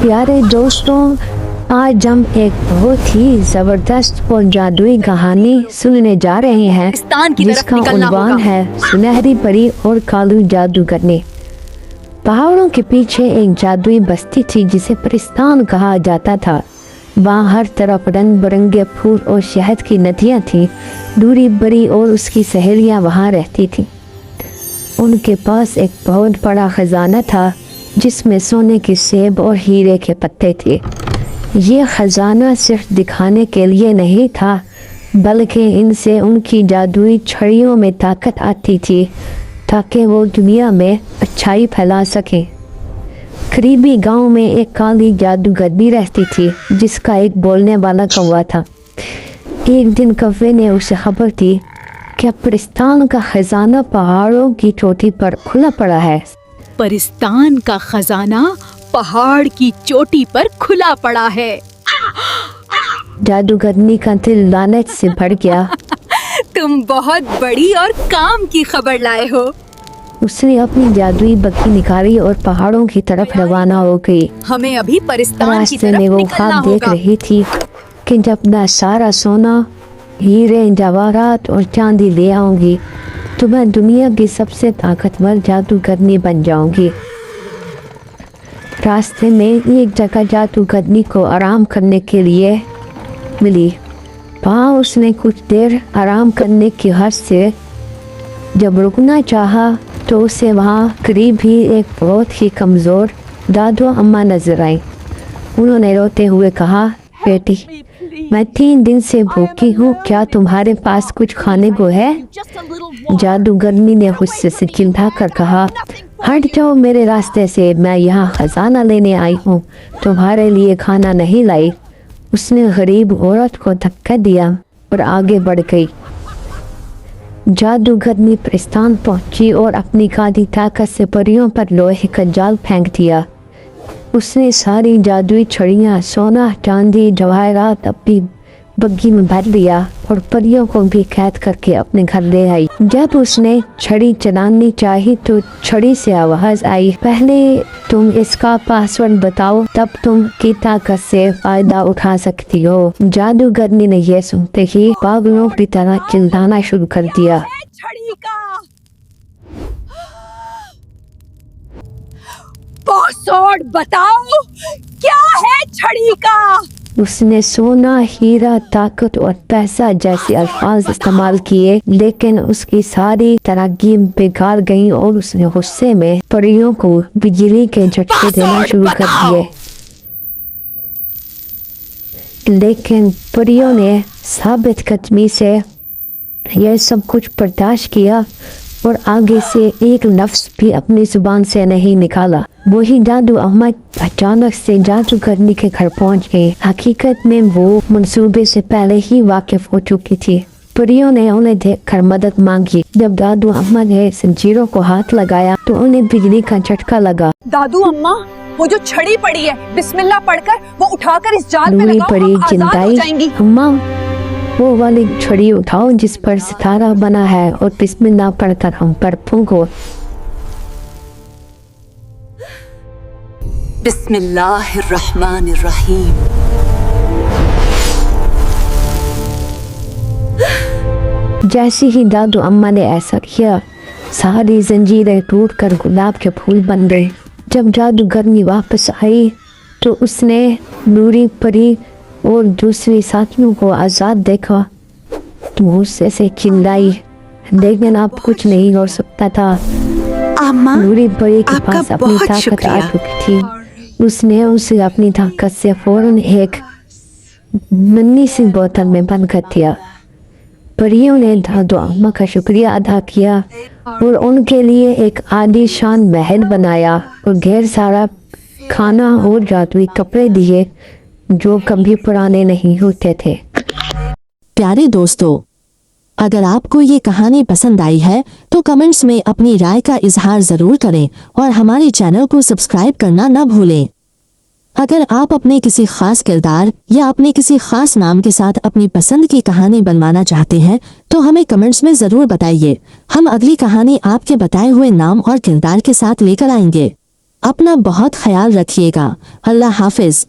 प्यारे दोस्तों, आज हम एक बहुत ही जबरदस्त और जादुई कहानी सुनने जा रहे हैं जिसका उन्वान है सुनहरी परी और कालू जादूगरनी। पहाड़ों के पीछे एक जादुई बस्ती थी जिसे परिस्तान कहा जाता था। वहाँ हर तरफ रंग बिरंगे फूल और शहद की नदियाँ थीं। दूरी बड़ी और उसकी सहेलियाँ वहाँ रहती थीं। उनके पास एक बहुत बड़ा खजाना था जिसमें सोने की सेब और हीरे के पत्ते थे। ये खजाना सिर्फ दिखाने के लिए नहीं था, बल्कि इनसे उनकी जादुई छड़ियों में ताकत आती थी ताकि वो दुनिया में अच्छाई फैला सकें। करीबी गांव में एक काली जादूगरनी रहती थी जिसका एक बोलने वाला कौवा था। एक दिन कौवे ने उसे खबर दी कि परिस्तान का खजाना पहाड़ों की चोटी पर खुला पड़ा है। परिस्तान का खजाना पहाड़ की चोटी पर खुला पड़ा है। जादूगरनी का दिल लानत से भर गया। तुम बहुत बड़ी और काम की खबर लाए हो। उसने अपनी जादुई बग्घी निकाली और पहाड़ों की तरफ रवाना हो गई। हमें अभी परिस्तान की रास्ते तरफ में वो निकलना ख्वाब देख होगा। रही थी कि जब मैं सारा सोना, हीरे, जवाहरात और चांदी ले आऊंगी तो मैं दुनिया की सबसे ताकतवर जादूगरनी बन जाऊंगी। रास्ते में एक जगह जादूगरनी को आराम करने के लिए मिली। वहाँ उसने कुछ देर आराम करने की हद से जब रुकना चाहा तो उसे वहाँ करीब ही एक बहुत ही कमज़ोर दादू अम्मा नजर आई। उन्होंने रोते हुए कहा, बेटी, मैं 3 दिन से भूखी हूँ, क्या तुम्हारे पास कुछ खाने को है? जादूगरनी ने गुस्से से चिल्ला कर कहा, हट जाओ मेरे रास्ते से, मैं यहाँ खजाना लेने आई हूँ, तुम्हारे लिए खाना नहीं लाई। उसने गरीब औरत को धक्का दिया और आगे बढ़ गई। जादूगरनी परिस्तान पहुंची और अपनी काली ताकत से परियों पर लोहे का जाल फेंक दिया। उसने सारी जादुई छड़ियाँ, सोना, चांदी, जवाहरात अपनी बग्घी में भर लिया और परियों को भी कैद करके अपने घर ले आई। जब उसने छड़ी चलानी चाही तो छड़ी से आवाज आई, पहले तुम इसका पासवर्ड बताओ, तब तुम की ताकत से फायदा उठा सकती हो। जादूगरनी ने यह सुनते ही पागलों की तरह चिल्लाना शुरू कर दिया। छड़ी का पासवर्ड बताओ, क्या है छड़ी का? उसने सोना, हीरा, ताकत और पैसा जैसे अल्फाज इस्तेमाल किए, लेकिन उसकी सारी तरकीब बेकार गई और उसने गुस्से में परियों को बिजली के झटके देना शुरू कर दिए। लेकिन परियों ने साबित कदमी से यह सब कुछ बर्दाश्त किया और आगे से एक लफ्ज भी अपनी जुबान से नहीं निकाला। वही जादू अम्मा अचानक से जादूगरनी के घर पहुंच गई। हकीकत में वो मंसूबे से पहले ही वाकिफ हो चुकी थी। परियों ने उन्हें देखकर मदद मांगी। जब दादू अम्मा ने जंजीरों को हाथ लगाया तो उन्हें बिजली का झटका लगा। दादू अम्मा, वो जो छड़ी पड़ी है, बिस्मिल्लाह पढ़कर वो उठाकर इस जाल में लगाओ, परी हम आजाद हो जाएंगी। अम्मा, वो वाली छड़ी उठाओ जिस पर सितारा बना है और बिस्मिल्लाह पढ़कर हम पर फूंको। बिस्मिल्लाहिर्रहमानिर्रहीम। जैसे ही दादू अम्मा ने ऐसा किया, सारी जंजीरें टूटकर गुलाब के फूल बन गए। जब जादूगरनी वापस आई तो उसने नूरी परी और दूसरी साथियों को आज़ाद देखा तो गुस्से से चिल्लाई, लेकिन अब कुछ नहीं हो सकता था। अम्मा, नूरी परी के आपका पास अपनी बहुत ताकत आ शुक्रिया। चुकी थी। उसने उसे अपनी ताकत से फौरन एक नन्ही सी बोतल में बंद कर दिया। परियों ने दादू अम्मा का शुक्रिया अदा किया और उनके लिए एक आलीशान महल बनाया और ढेर सारा खाना और जादुई कपड़े दिए जो कभी पुराने नहीं होते थे। प्यारे दोस्तों, अगर आपको ये कहानी पसंद आई है तो कमेंट्स में अपनी राय का इजहार जरूर करें और हमारे चैनल को सब्सक्राइब करना न भूलें। अगर आप अपने किसी खास किरदार या अपने किसी खास नाम के साथ अपनी पसंद की कहानी बनवाना चाहते हैं तो हमें कमेंट्स में जरूर बताइए। हम अगली कहानी आपके बताए हुए नाम और किरदार के साथ लेकर आएंगे। अपना बहुत ख्याल रखिएगा। अल्लाह हाफिज।